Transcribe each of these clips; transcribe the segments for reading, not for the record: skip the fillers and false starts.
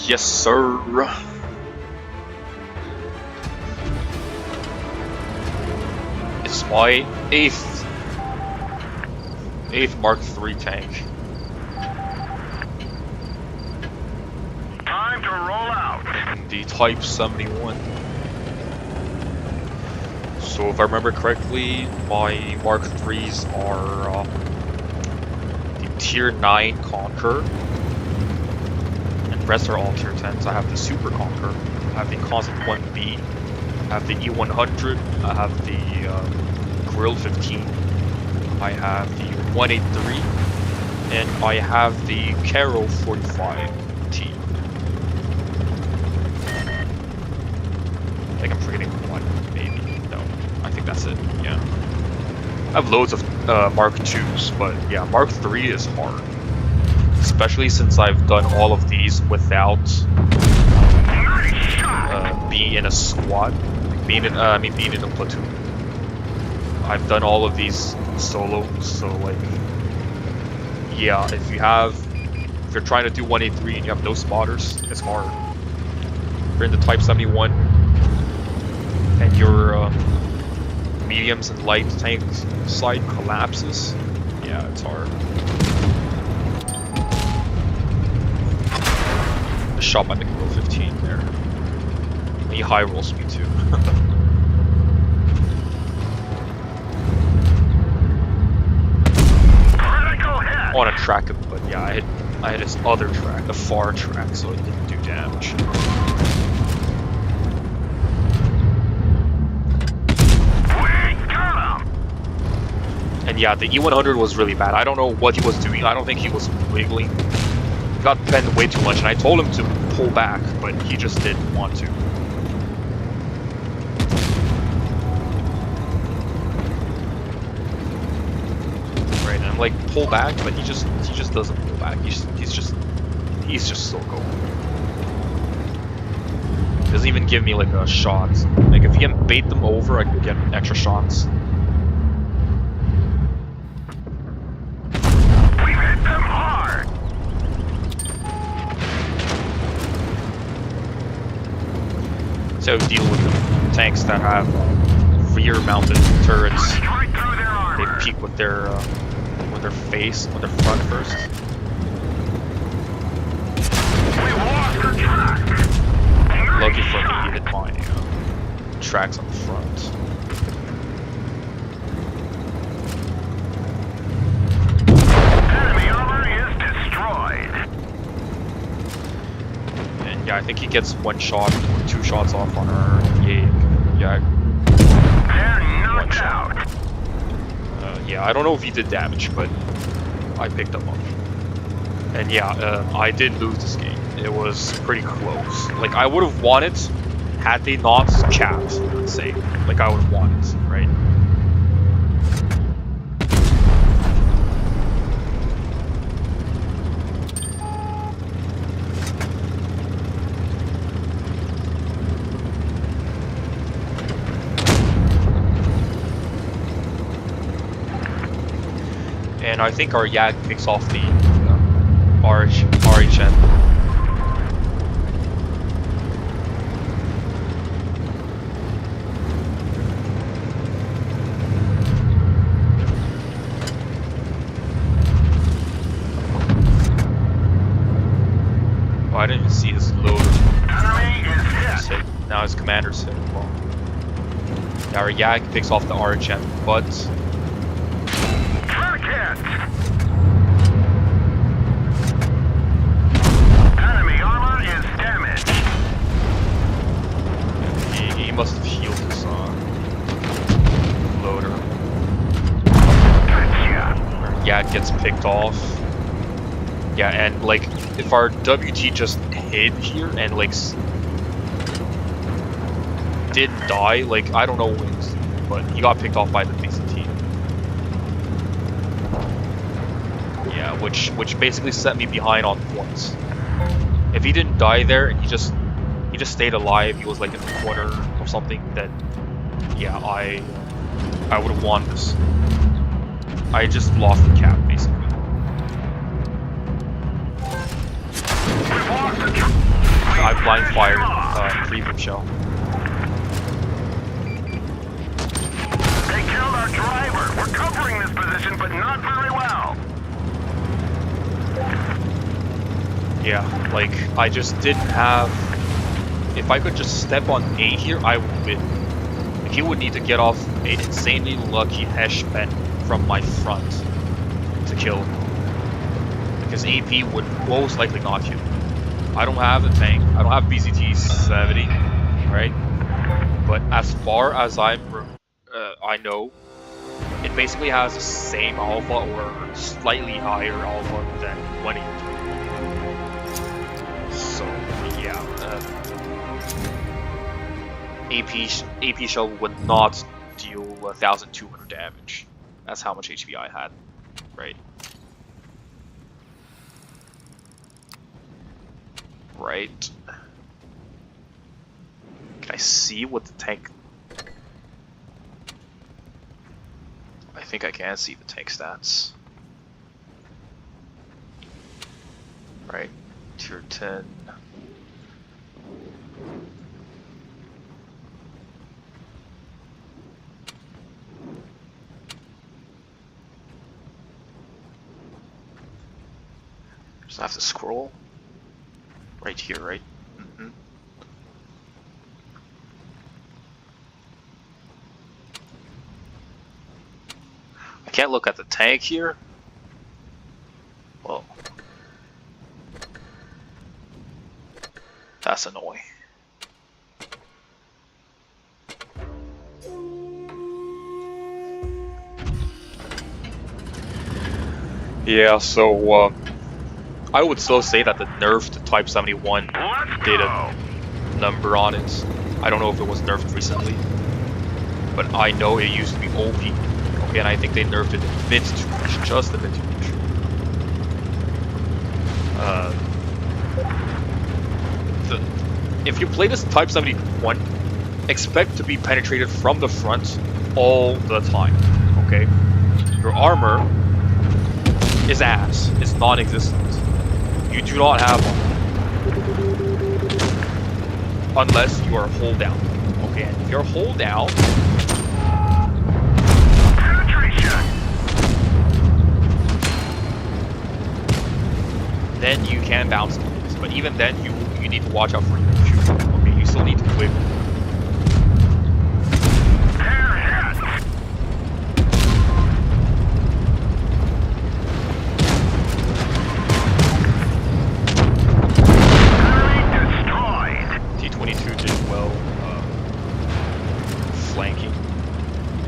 Yes, sir. It's my eighth Mark III tank. Time to roll out. The Type 71. So if I remember correctly, my Mark IIIs are the Tier 9 Conqueror, and the rest are all Tier 10s. I have the Super Conqueror, I have the Constant 1B, I have the E100, I have the Grill 15, I have the 183, and I have the Caro 45T. I think I'm forgetting one, maybe. No, I think that's it, yeah. I have loads of Mark IIs, but yeah, Mark III is hard. Especially since I've done all of these without being in a squad. Being in a platoon. I've done all of these solo, so like, yeah, if you're trying to do 183 and you have no spotters, it's hard. If you're in the Type 71 and your mediums and light tank side collapses, yeah, it's hard. A shot by the Grill 15 there. He high rolls me too. I want to track him, but yeah, I hit his other track, the far track, so it didn't do damage. And yeah, the E100 was really bad. I don't know what he was doing. I don't think he was wiggling. He got bent way too much, and I told him to pull back, but he just didn't want to. Right, and I'm like, pull back, but he just doesn't pull back. He's just so cold. Doesn't even give me like a shot. Like if he can bait them over, I could get extra shots. So deal with the tanks that have rear-mounted turrets. They peek with their face, with their front first. Lucky for me, he hit my tracks on the front. Enemy armor is destroyed. And yeah, I think he gets one shot or two shots off on our Yag. Yeah. They're knocked out. Yeah, I don't know if he did damage, but I picked him up. And yeah, I did lose this game. It was pretty close. Like, I would have won it had they not capped, let's say. Like, I would have won it, right? And I think our Yag picks off the RHN. Oh, I didn't even see his loader. He's hit. Now his commander's hit. Well, now our Yag picks off the RHN, but Enemy armor is damaged. he must have healed his loader. Yeah, it gets picked off. Yeah, and like if our WT just hid here and like didn't die, like I don't know what, but he got picked off by the BCT. Yeah, which basically set me behind on points. If he didn't die there and he just stayed alive, he was like in the corner or something, then yeah, I would have won this. I just lost the cap basically. line fire prefab shell. They killed our driver. We're covering this position, but not very well. Yeah, like I just didn't have. If I could just step on A here, I would win. Like, he would need to get off an insanely lucky Hesh pen from my front to kill him. Because AP would most likely not kill him. I don't have a tank. I don't have BZT 70, right? But as far as I know, it basically has the same alpha or slightly higher alpha than 183. So yeah, AP shell would not deal 1,200 damage. That's how much HP I had, right? Right. Can I see what the tank? I think I can see the tank stats. Right, tier 10. Just have to scroll. Right here, right? Mm-hmm. I can't look at the tank here. Whoa. That's annoying. Yeah, so I would still say that the nerfed Type 71 did a number on it. I don't know if it was nerfed recently, but I know it used to be OP. Okay, and I think they nerfed it a bit too much, just a bit too much. If you play this Type 71, expect to be penetrated from the front all the time. Okay, your armor is ass. It's non-existent. You do not have one unless you are hold down. Okay, and if you're hold down, then you can bounce things. But even then, you need to watch out for your shoot. Okay, you still need to quick. T-22 did well flanking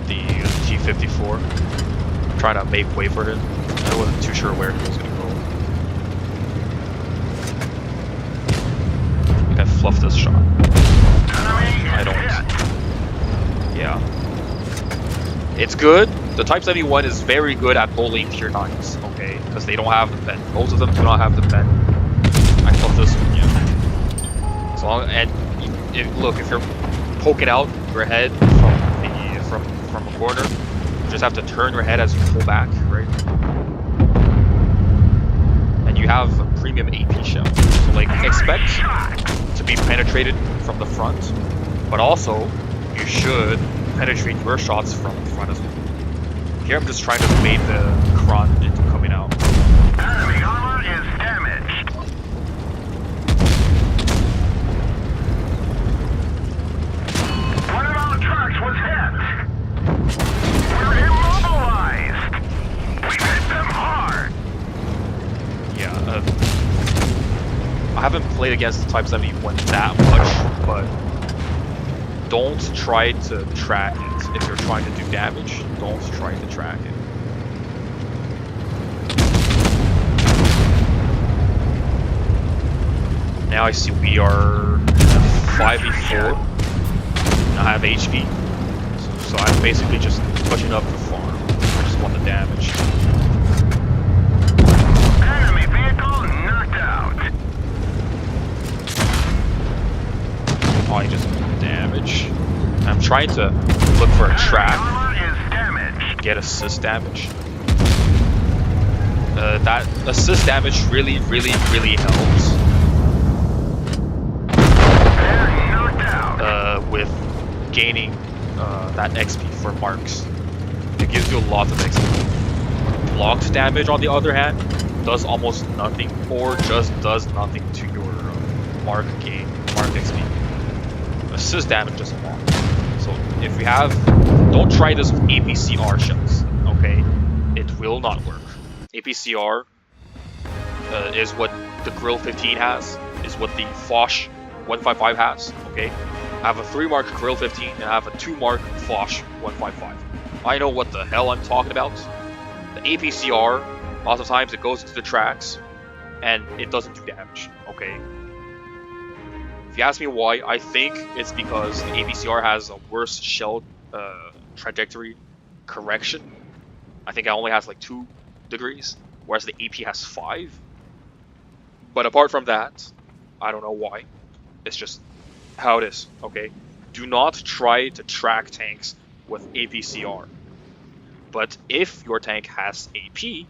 the T-54. Trying to make way for it. I wasn't too sure where he was going to go. I think I fluffed this shot. I don't. Yeah. It's good. The Type 71 is very good at bullying tier 9s, okay? Because they don't have the pen. Most of them do not have the pen. I fluffed this one, yeah. As long and look, if you're poking out your head from a corner, you just have to turn your head as you pull back, right? And you have a premium AP shell, so like expect to be penetrated from the front, but also you should penetrate your shots from the front as well. Here I'm just trying to bait the Kron into coming out. Enemy armor is damaged. One of our trucks was hit. We're immobilized. We hit them hard. Yeah, I haven't played against the Type 71 that much, but don't try to track it. If you're trying to do damage, don't try to track it. Now I see we are 5v4. And I have HP. So I'm basically just pushing up the farm. I just want the damage. Enemy vehicle knocked out. Oh, I just want damage. I'm trying to look for a trap. Get assist damage. That assist damage really helps. with gaining that XP for marks. It gives you a lot of XP. Blocked damage, on the other hand, does almost nothing, or just does nothing to your mark XP. Assist damage does a lot. So if you have, don't try this with APCR shells, okay? It will not work. APCR is what the Grill 15 has, is what the Foch 155 has, okay? I have a 3-mark Grill 15 and I have a 2-mark Foch 155. I know what the hell I'm talking about. The APCR, lots of times it goes into the tracks and it doesn't do damage, okay? If you ask me why, I think it's because the APCR has a worse shell trajectory correction. I think it only has like 2 degrees, whereas the AP has 5. But apart from that, I don't know why. It's just how it is, okay? Do not try to track tanks with APCR. But if your tank has AP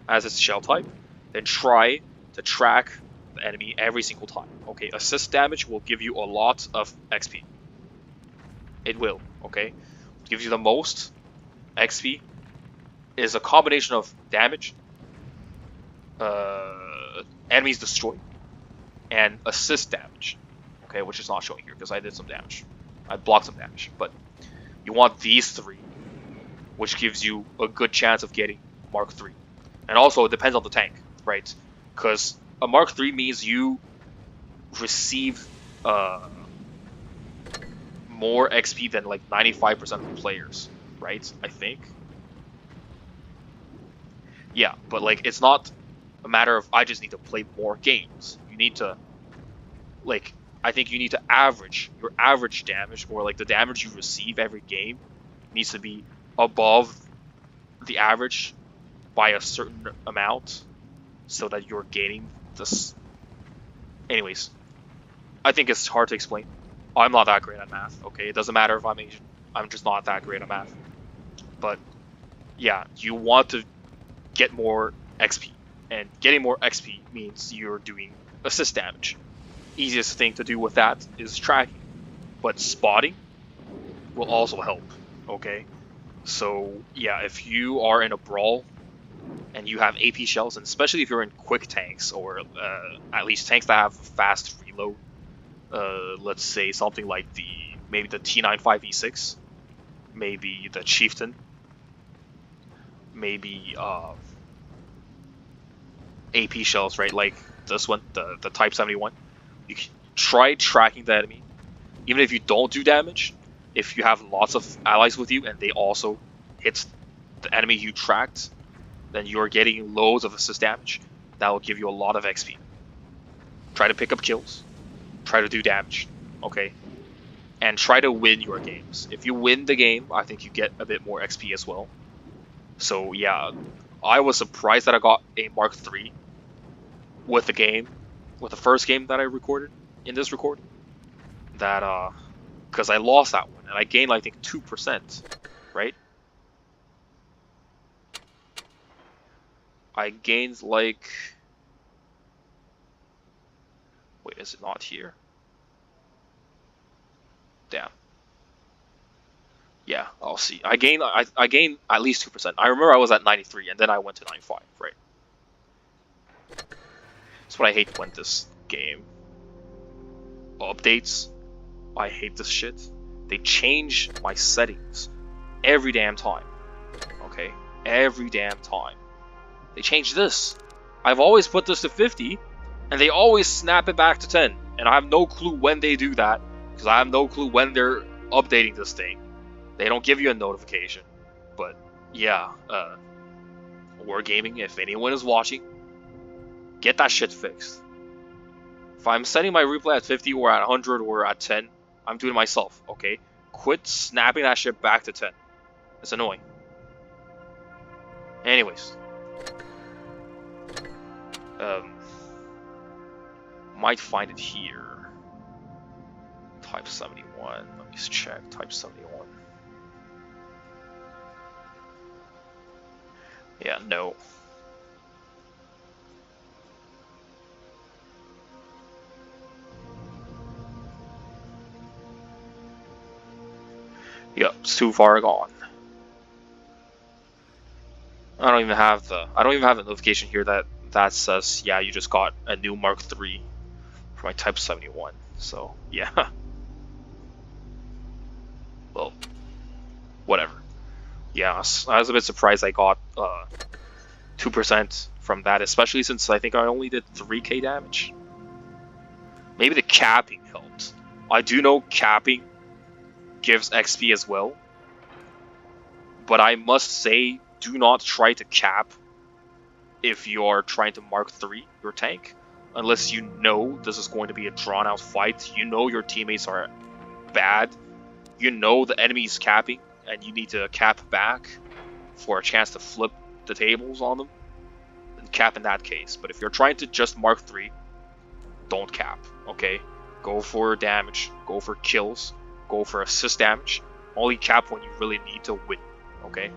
as its shell type, then try to track the enemy every single time. Okay, assist damage will give you a lot of XP. It will, okay? What gives you the most XP is a combination of damage, enemies destroyed, and assist damage. Okay, which is not showing here because I did some damage. I blocked some damage, but you want these 3, which gives you a good chance of getting Mark 3. And also, it depends on the tank, right? Because a Mark 3 means you receive more XP than like 95% of the players, right? I think. Yeah, but like it's not a matter of I just need to play more games. You need to, like, I think you need to average your average damage, or like the damage you receive every game needs to be above the average by a certain amount so that you're gaining this. Anyways, I think it's hard to explain. I'm not that great at math, okay? It doesn't matter if I'm Asian. I'm just not that great at math. But yeah, you want to get more XP. And getting more XP means you're doing assist damage. Easiest thing to do with that is tracking. But spotting will also help, okay? So yeah, if you are in a brawl and you have AP shells, and especially if you're in quick tanks, or at least tanks that have fast reload, let's say something like maybe the T95E6, maybe the Chieftain, maybe AP shells, right? Like this one, the Type 71. You can try tracking the enemy, even if you don't do damage. If you have lots of allies with you and they also hit the enemy you tracked, then you're getting loads of assist damage. That will give you a lot of XP. Try to pick up kills. Try to do damage, okay? And try to win your games. If you win the game, I think you get a bit more XP as well. So yeah, I was surprised that I got a Mark III with the game, with the first game that I recorded in this recording. That because I lost that one and I gained I think 2%, right? I gained like, wait, is it not here? Damn. Yeah, I'll see. I gained at least 2%. I remember I was at 93 and then I went to 95, right? That's what I hate when this game updates. I hate this shit. They change my settings every damn time. Okay? Every damn time. They change this. I've always put this to 50, and they always snap it back to 10. And I have no clue when they do that, because I have no clue when they're updating this thing. They don't give you a notification. But yeah, Wargaming, if anyone is watching, get that shit fixed. If I'm setting my replay at 50 or at 100 or at 10, I'm doing it myself, okay? Quit snapping that shit back to 10. It's annoying. Anyways. Might find it here. Type 71. Let me just check. Type 71. Yeah, no. Yep, it's too far gone. I don't even have the notification here that says, yeah, you just got a new Mark III for my Type 71. So yeah. Well, whatever. Yeah, I was a bit surprised I got 2% from that, especially since I think I only did 3k damage. Maybe the capping helped. I do know capping gives XP as well, but I must say, do not try to cap if you're trying to Mark III your tank, unless you know this is going to be a drawn out fight, you know your teammates are bad, you know the enemy's capping, and you need to cap back for a chance to flip the tables on them, then cap in that case. But if you're trying to just Mark III, don't cap, okay? Go for damage, go for kills, go for assist damage, only cap when you really need to win, okay?